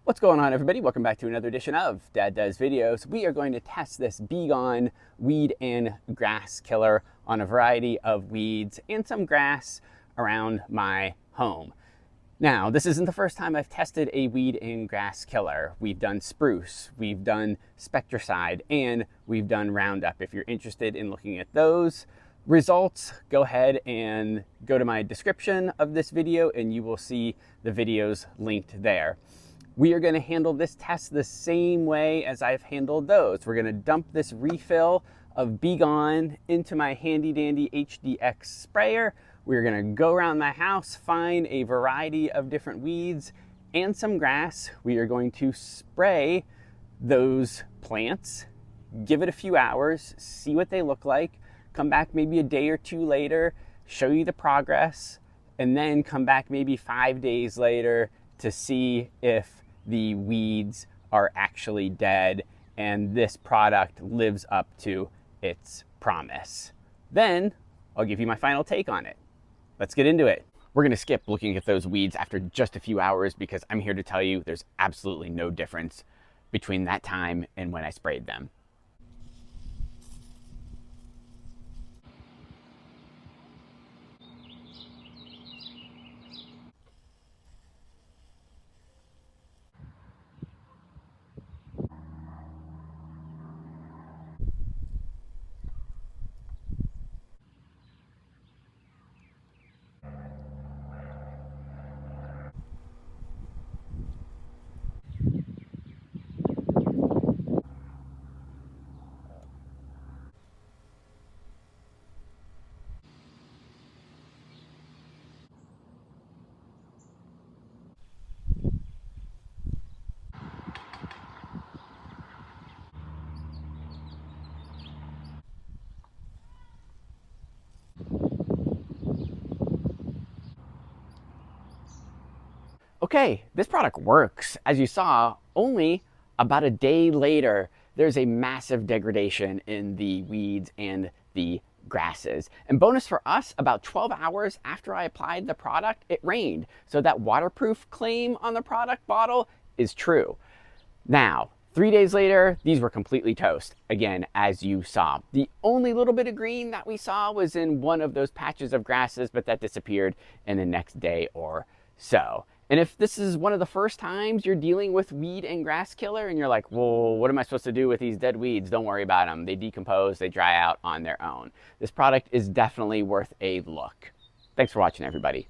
What's going on, everybody? Welcome back to another edition of Dad Does Videos. We are going to test this Be Gone weed and grass killer on a variety of weeds and some grass around my home. Now, this isn't the first time I've tested a weed and grass killer. We've done spruce, we've done spectricide, and we've done Roundup. If you're interested in looking at those results, go ahead and go to my description of this video and you will see the videos linked there. We are going to handle this test the same way as I've handled those. We're going to dump this refill of Be Gone into my handy dandy HDX sprayer. We're going to go around my house, find a variety of different weeds and some grass. We are going to spray those plants, give it a few hours, see what they look like, come back maybe a day or two later, show you the progress, and then come back maybe 5 days later to see if the weeds are actually dead and this product lives up to its promise. Then I'll give you my final take on it. Let's get into it. We're gonna skip looking at those weeds after just a few hours because I'm here to tell you there's absolutely no difference between that time and when I sprayed them. Okay, this product works. As you saw, only about a day later, there's a massive degradation in the weeds and the grasses. And bonus for us, about 12 hours after I applied the product, it rained. So that waterproof claim on the product bottle is true. Now, 3 days later, these were completely toast, again, as you saw. The only little bit of green that we saw was in one of those patches of grasses, but that disappeared in the next day or so. And if this is one of the first times you're dealing with weed and grass killer and you're like, well, what am I supposed to do with these dead weeds? Don't worry about them. They decompose, they dry out on their own. This product is definitely worth a look. Thanks for watching, everybody.